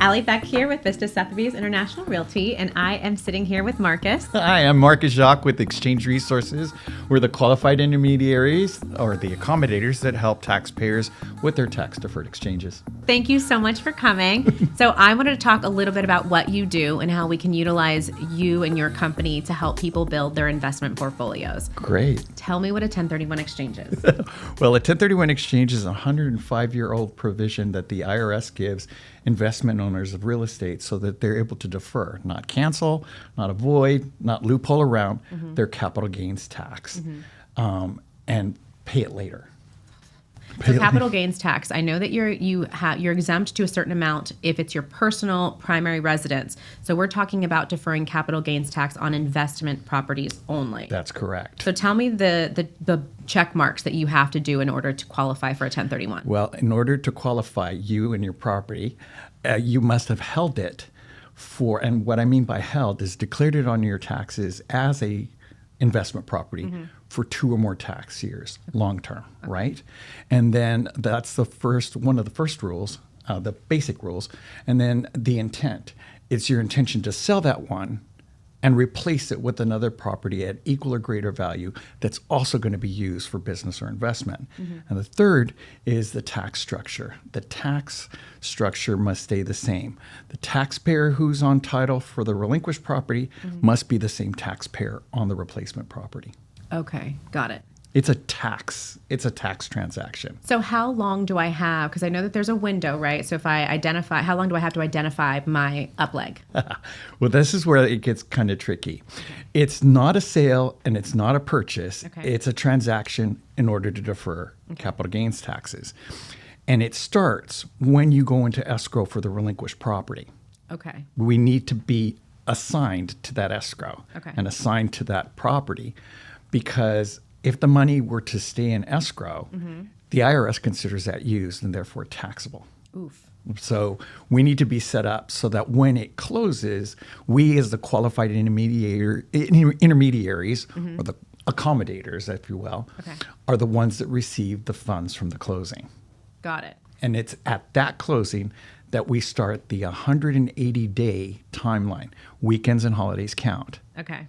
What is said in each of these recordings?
Allie Beck here with Vista Sotheby's International Realty, and I am sitting here with Marcus. Hi, I'm Marcus Jacques with Exchange Resources. We're the qualified intermediaries or the accommodators that help taxpayers with their tax-deferred exchanges. Thank you so much for coming. So I wanted to talk a little bit about what you do and how we can utilize you and your company to help people build their investment portfolios. Great. Tell me what a 1031 exchange is. Well, a 1031 exchange is a 105-year-old provision that the IRS gives investment owners of real estate so that they're able to defer, not cancel, not avoid, not loophole around their capital gains tax and pay it later. So capital gains tax, I know that you're exempt to a certain amount if it's your personal primary residence. So we're talking about deferring capital gains tax on investment properties only. That's correct. So tell me the check marks that you have to do in order to qualify for a 1031. Well, in order to qualify you and your property, you must have held it for, and what I mean by held is declared it on your taxes as a investment property for 2 or more tax years, long term, right? And then that's one of the first rules, the basic rules. And then the intent, it's your intention to sell that one and replace it with another property at equal or greater value that's also going to be used for business or investment. And the third is the tax structure. The tax structure must stay the same. The taxpayer who's on title for the relinquished property must be the same taxpayer on the replacement property. Okay, got it. It's a tax transaction. So how long do I have, because I know that there's a window, right? So if I identify, how long do I have to identify my up leg? Well, this is where it gets kind of tricky. It's not a sale and it's not a purchase. Okay. It's a transaction in order to defer capital gains taxes. And it starts when you go into escrow for the relinquished property. Okay. We need to be assigned to that escrow and assigned to that property, because if the money were to stay in escrow, the IRS considers that used and therefore taxable. Oof. So we need to be set up so that when it closes, we as the qualified intermediaries or the accommodators, if you will, are the ones that receive the funds from the closing. Got it. And it's at that closing that we start the 180-day timeline, weekends and holidays count, Okay.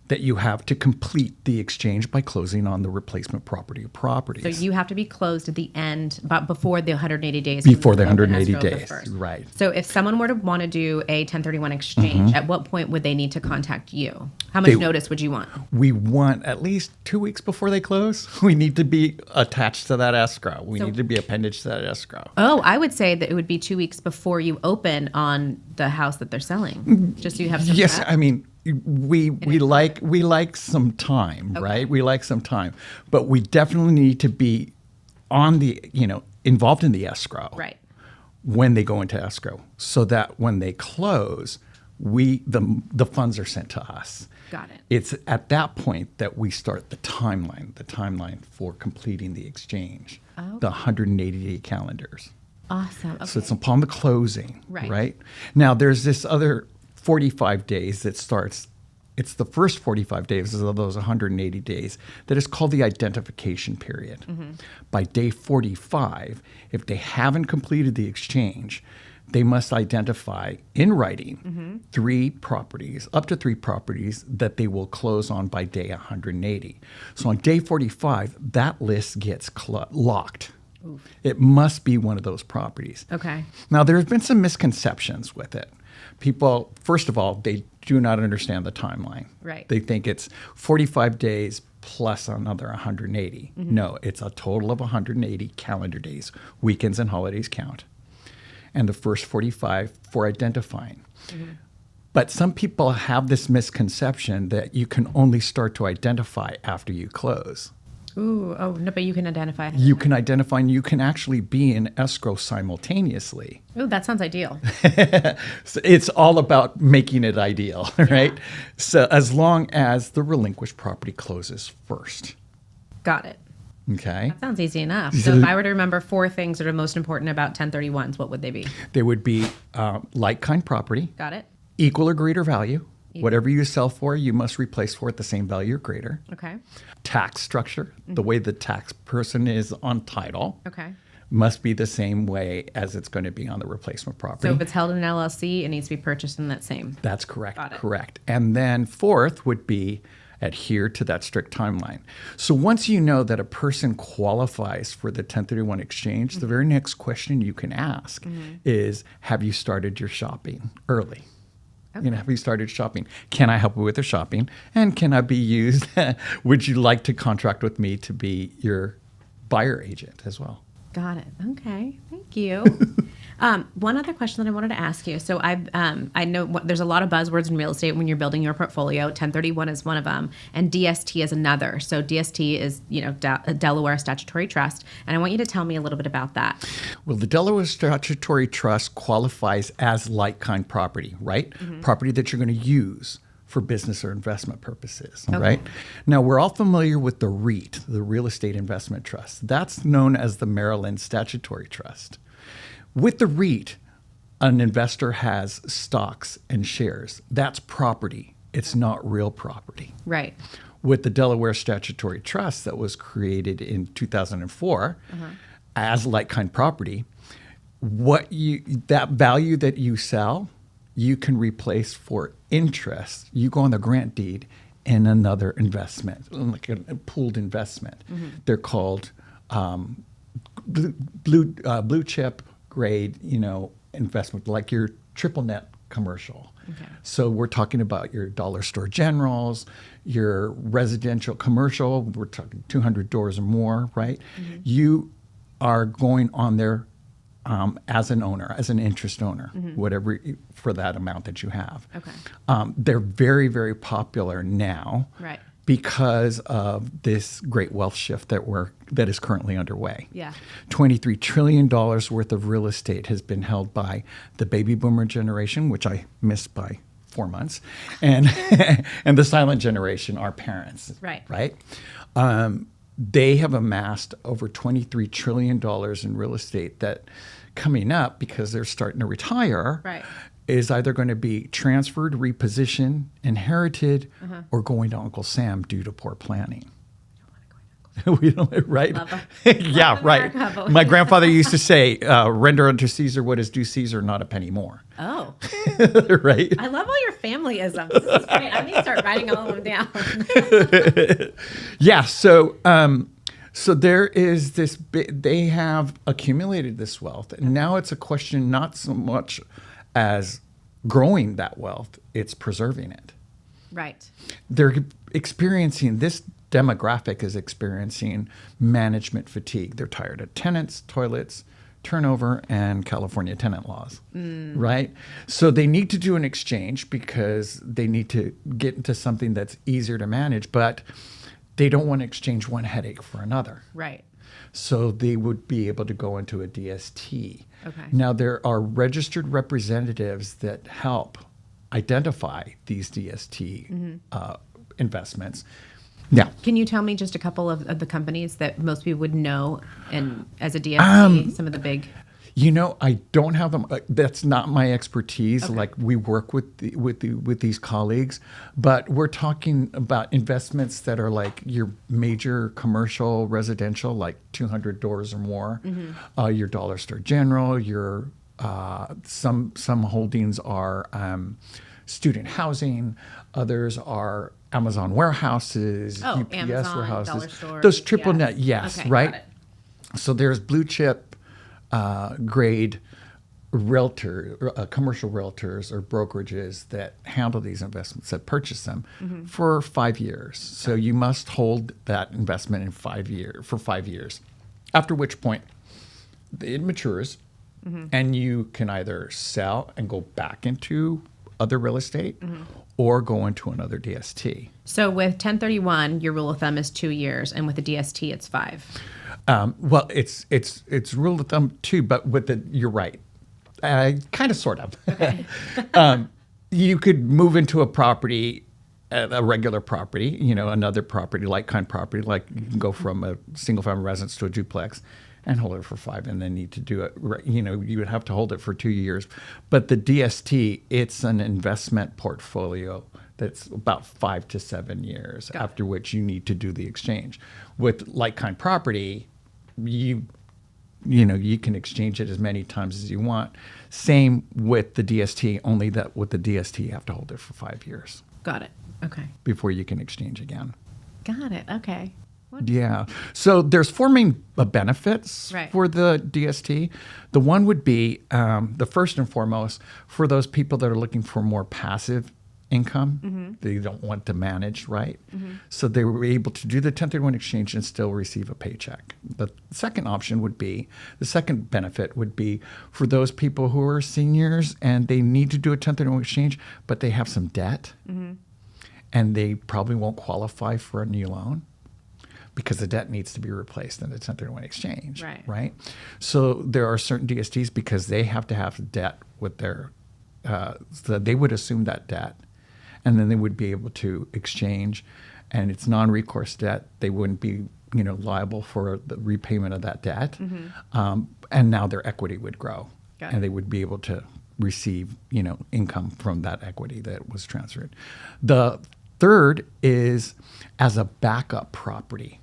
that you have to complete the exchange by closing on the replacement property or properties. So you have to be closed at the end, but before the 180 days. Before the 180 escrow days, first. right. So if someone were to want to do a 1031 exchange, at what point would they need to contact you? How much notice would you want? We want at least 2 weeks before they close. We need to be attached to that escrow. We need to be appendaged to that escrow. Oh, I would say that it would be 2 weeks before you open on the house that they're selling, just so you have some Yes, prep. I mean, we like some time, right? We like some time, but we definitely need to be on the involved in the escrow, Right. when they go into escrow, so that when they close, the funds are sent to us. Got it. It's at that point that we start the timeline for completing the exchange, the 180-day calendars. Awesome. Okay. So it's upon the closing, Right. right? Now, there's this other 45 days that starts. It's the first 45 days of those 180 days that is called the identification period. By day 45, if they haven't completed the exchange, they must identify in writing 3 properties, up to 3 properties that they will close on by day 180. So on day 45, that list gets locked. Oof. It must be one of those properties. Okay. Now, there have been some misconceptions with it. People, first of all, they do not understand the timeline. Right. They think it's 45 days plus another 180. No, it's a total of 180 calendar days, weekends and holidays count. And the first 45 for identifying. But some people have this misconception that you can only start to identify after you close. Ooh, oh, no, but you can identify it. You can identify, and you can actually be in escrow simultaneously. Ooh, that sounds ideal. So it's all about making it ideal, right? So as long as the relinquished property closes first. Got it. Okay. That sounds easy enough. So if I were to remember 4 things that are most important about 1031s, what would they be? There would be like-kind property, Got it? equal or greater value. Whatever you sell for, you must replace for at the same value or greater. Okay. Tax structure, the way the tax person is on title. Okay. must be the same way as it's going to be on the replacement property. So if it's held in an LLC, it needs to be purchased in that same. That's correct. Got it. Correct. And then fourth would be adhere to that strict timeline. So once you know that a person qualifies for the 1031 exchange, the very next question you can ask is, have you started your shopping early? Okay. You know, have you started shopping? Can I help you with the shopping? And can I be used? Would you like to contract with me to be your buyer agent as well? Got it. Okay. Thank you. One other question that I wanted to ask you. So I know there's a lot of buzzwords in real estate when you're building your portfolio. 1031 is one of them, and DST is another. So DST is, a Delaware Statutory Trust, and I want you to tell me a little bit about that. Well, the Delaware Statutory Trust qualifies as like-kind property, right? Property that you're going to use for business or investment purposes, right? Now, we're all familiar with the REIT, the Real Estate Investment Trust. That's known as the Maryland Statutory Trust. With the REIT, an investor has stocks and shares. That's property. It's not real property. Right. With the Delaware Statutory Trust that was created in 2004 as like-kind property, that value that you sell, you can replace for interest. You go on the grant deed in another investment, like a pooled investment. They're called blue chip grade, investment, like your triple net commercial. Okay. So we're talking about your dollar store generals, your residential commercial. We're talking 200 doors or more, right? You are going on there as an owner, as an interest owner, whatever for that amount that you have. Okay. They're very, very popular now, Right. because of this great wealth shift that is currently underway. Yeah. $23 trillion worth of real estate has been held by the baby boomer generation, which I missed by 4 months, and and the silent generation, our parents. Right. Right. They have amassed over $23 trillion in real estate that coming up, because they're starting to retire, Right. is either going to be transferred, repositioned, inherited, or going to Uncle Sam due to poor planning. We don't, right? Love Yeah, Love right. America, but- My grandfather used to say, render unto Caesar what is due Caesar, not a penny more. Oh, Right? I love all your family isms. This is great. I need to start writing all of them down. Yeah, so there is this, they have accumulated this wealth, and now it's a question not so much as growing that wealth, it's preserving it. Right. They're experiencing, this demographic is experiencing management fatigue. They're tired of tenants, toilets, turnover, and California tenant laws, right? So they need to do an exchange because they need to get into something that's easier to manage, but they don't want to exchange one headache for another. Right. So they would be able to go into a DST. Okay. Now, there are registered representatives that help identify these DST investments. Now, Can you tell me just a couple of the companies that most people would know, and as a DSP, some of the big? I don't have them. That's not my expertise. Okay. Like, we work with these colleagues, but we're talking about investments that are like your major commercial, residential, like 200 doors or more. Your dollar store general. Your some holdings are student housing. Others are Amazon warehouses, UPS Amazon, warehouses. dollar stores. Those triple net, yes, Okay, right. got it. So there's blue chip grade commercial realtors or brokerages that handle these investments, that purchase them for 5 years. So you must hold that investment for 5 years, after which point it matures, and you can either sell and go back into other real estate or go into another DST. So with 1031, your rule of thumb is 2 years, and with the DST, it's 5. Well, it's rule of thumb too, but you're right. Kind of, sort of. Okay. You could move into a property, a regular property, another property, like-kind property, like you can go from a single-family residence to a duplex and hold it for 5 and then need to do it. You would have to hold it for 2 years. But the DST, it's an investment portfolio that's about 5 to 7 years, after which you need to do the exchange. With like-kind property, you you can exchange it as many times as you want. Same with the DST, only that with the DST you have to hold it for 5 years. Got it. Okay. Before you can exchange again. Got it. Okay. Yeah. So there's four main benefits for the DST. The one would be the first and foremost for those people that are looking for more passive income. They don't want to manage, right? So they were able to do the 1031 exchange and still receive a paycheck. The second option would be, the second benefit would be for those people who are seniors and they need to do a 1031 exchange, but they have some debt and they probably won't qualify for a new loan, because the debt needs to be replaced in the 1031 exchange, right? So there are certain DSTs, because they have to have debt with their, so they would assume that debt, and then they would be able to exchange, and it's non-recourse debt. They wouldn't be, liable for the repayment of that debt, and now their equity would grow, and they would be able to receive, income from that equity that was transferred. The third is as a backup property.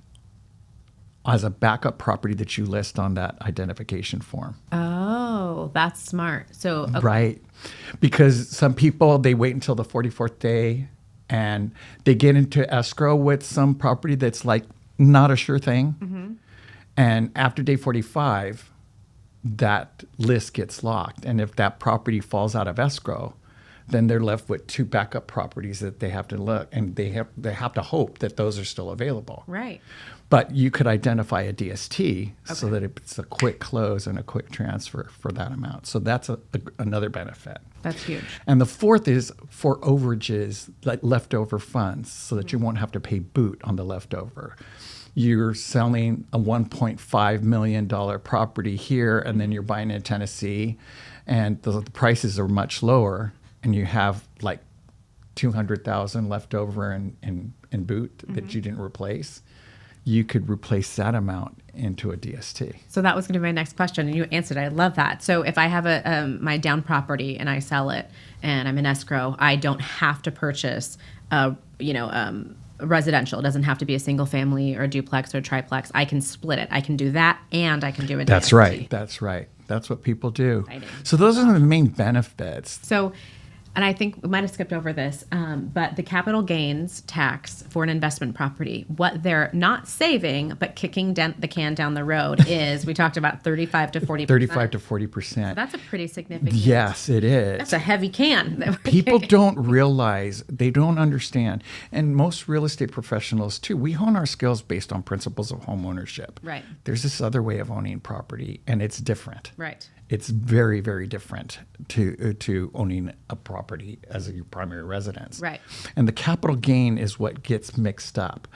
As a backup property that you list on that identification form. Oh, that's smart. So Right. Because some people, they wait until the 44th day and they get into escrow with some property that's like not a sure thing. And after day 45, that list gets locked. And if that property falls out of escrow, then they're left with two backup properties that they have to look, and they have to hope that those are still available. Right. But you could identify a DST so that it's a quick close and a quick transfer for that amount. So that's another benefit. That's huge. And the fourth is for overages, like leftover funds, so that you won't have to pay boot on the leftover. You're selling a $1.5 million property here, and then you're buying in Tennessee, and the prices are much lower, and you have like $200,000 left over in boot that you didn't replace. You could replace that amount into a DST. So that was going to be my next question, and you answered it. I love that. So if I have my down property and I sell it, and I'm in escrow, I don't have to purchase residential. It doesn't have to be a single family or a duplex or a triplex. I can split it. I can do that, and I can do a DST. That's right. That's right. That's what people do. So those are the main benefits. So, and I think we might have skipped over this, but the capital gains tax for an investment property, what they're not saving but kicking the can down the road is, we talked about 35 to 40%. 35 to 40%. So that's a pretty significant. Yes, it is. That's a heavy can. People don't realize, they don't understand. And most real estate professionals too, we hone our skills based on principles of home ownership. Right. There's this other way of owning property, and it's different. Right. It's very, very different to owning a property as your primary residence. Right. And the capital gain is what gets mixed up.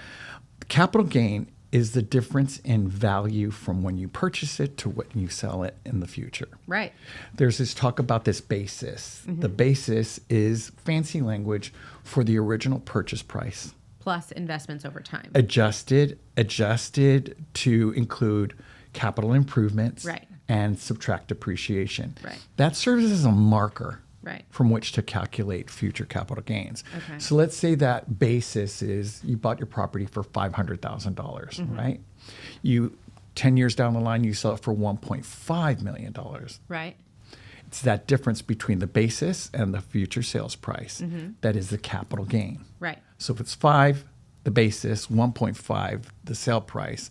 Capital gain is the difference in value from when you purchase it to when you sell it in the future. Right. There's this talk about this basis. The basis is fancy language for the original purchase price. Plus investments over time. Adjusted to include capital improvements. Right. And subtract depreciation. Right. That serves as a marker right. from which to calculate future capital gains. Okay. So let's say that basis is you bought your property for $500,000, right? 10 years down the line, you sell it for $1.5 million. Right. It's that difference between the basis and the future sales price that is the capital gain. Right. So if it's 5, the basis, 1.5, the sale price,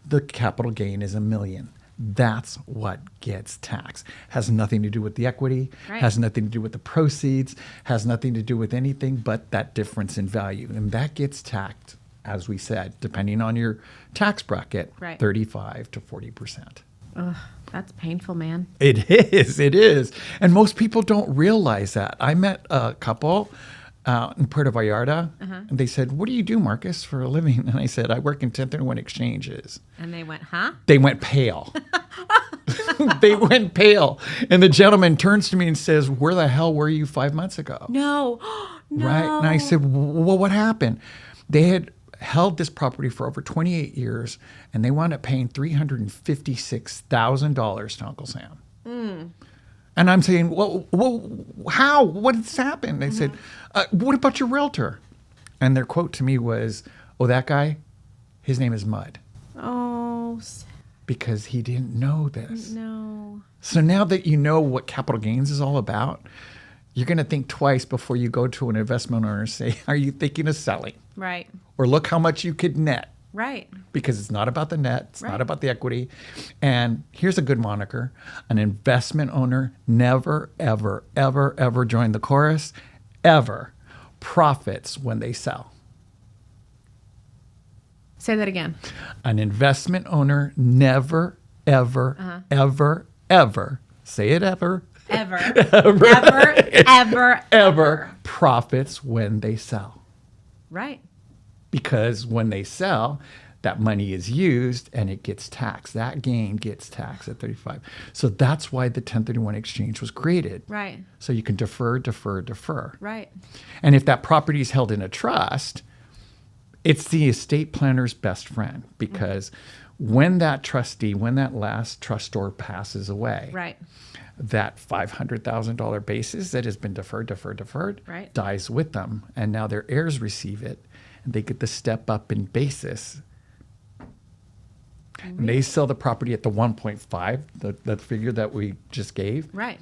the capital gain is $1 million. That's what gets taxed. Has nothing to do with the equity, has nothing to do with the proceeds, has nothing to do with anything but that difference in value. And that gets taxed, as we said, depending on your tax bracket, 35 to 40%. Ugh, that's painful, man. It is. And most people don't realize that. I met a couple in Puerto Vallarta, and they said, "What do you do, Marcus, for a living?" And I said, "I work in 1031 exchanges." And they went, huh? They went pale. They went pale. And the gentleman turns to me and says, "Where the hell were you 5 months ago?" No. No. Right? And I said, "Well, what happened?" They had held this property for over 28 years, and they wound up paying $356,000 to Uncle Sam. And I'm saying, well, how? What has happened? They said, what about your realtor? And their quote to me was, "Oh, that guy, his name is Mud." Oh. because he didn't know this. No. So now that you know what capital gains is all about, you're going to think twice before you go to an investment owner and say, are you thinking of selling? Right. Or look how much you could net. Right. Because it's not about the net. It's Right. not about the equity. And here's a good moniker. An investment owner never, ever, ever, ever join the chorus, ever profits when they sell. Say that again. An investment owner never, ever, ever, ever, say it ever, Ever. ever. ever profits when they sell. Right. Because when they sell, that money is used and it gets taxed. That gain gets taxed at 35. So that's why the 1031 exchange was created. Right. So you can defer, defer, defer. Right. And if that property is held in a trust, it's the estate planner's best friend, because when that trustee, when that last trustor passes away, Right. that $500,000 basis that has been deferred, Right. dies with them. And now their heirs receive it, and they get the step up in basis. And they sell the property at the 1.5, the figure that we just gave. Right.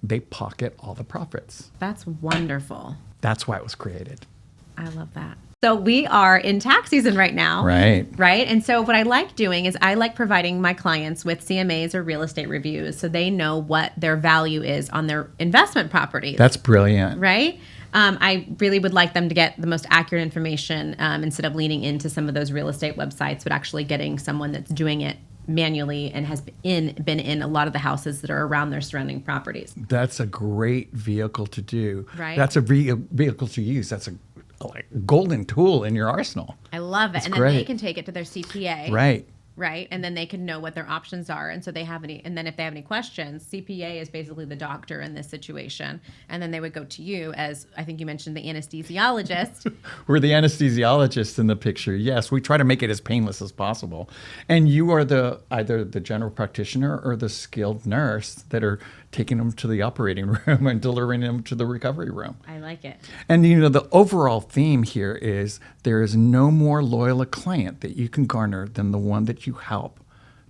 They pocket all the profits. That's wonderful. That's why it was created. I love that. So we are in tax season right now. Right. Right. And so what I like doing is I like providing my clients with CMAs or real estate reviews so they know what their value is on their investment properties. That's brilliant. Right. I really would like them to get the most accurate information instead of leaning into some of those real estate websites, but actually getting someone that's doing it manually and has been in a lot of the houses that are around their surrounding properties. That's a great vehicle to do. Right. That's a vehicle to use. That's a golden tool in your arsenal. I love it. That's and then great. they can take it to their CPA. Right. Right. And then they can know what their options are. And so they have any, and then if they have any questions, CPA is basically the doctor in this situation. And then they would go to you as, I think you mentioned, the anesthesiologist. We're the anesthesiologists in the picture. Yes, we try to make it as painless as possible. And you are either the general practitioner or the skilled nurse that are taking them to the operating room and delivering them to the recovery room. I like it. And the overall theme here is there is no more loyal a client that you can garner than the one that you help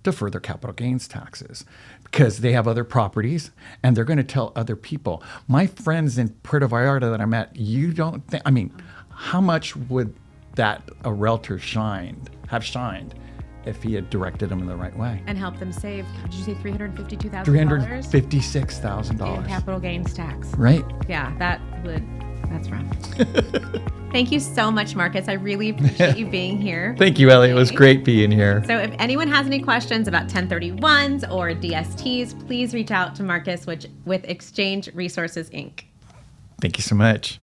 defer their capital gains taxes, because they have other properties and they're going to tell other people. My friends in Puerto Vallarta that I met, you don't think, how much would a realtor have shined if he had directed them in the right way? And help them save, did you say $352,000? $356,000. In capital gains tax. Right. Yeah, that's rough. Thank you so much, Marcus. I really appreciate you being here. Thank you, Ellie. It was great being here. So if anyone has any questions about 1031s or DSTs, please reach out to Marcus with Exchange Resources, Inc. Thank you so much.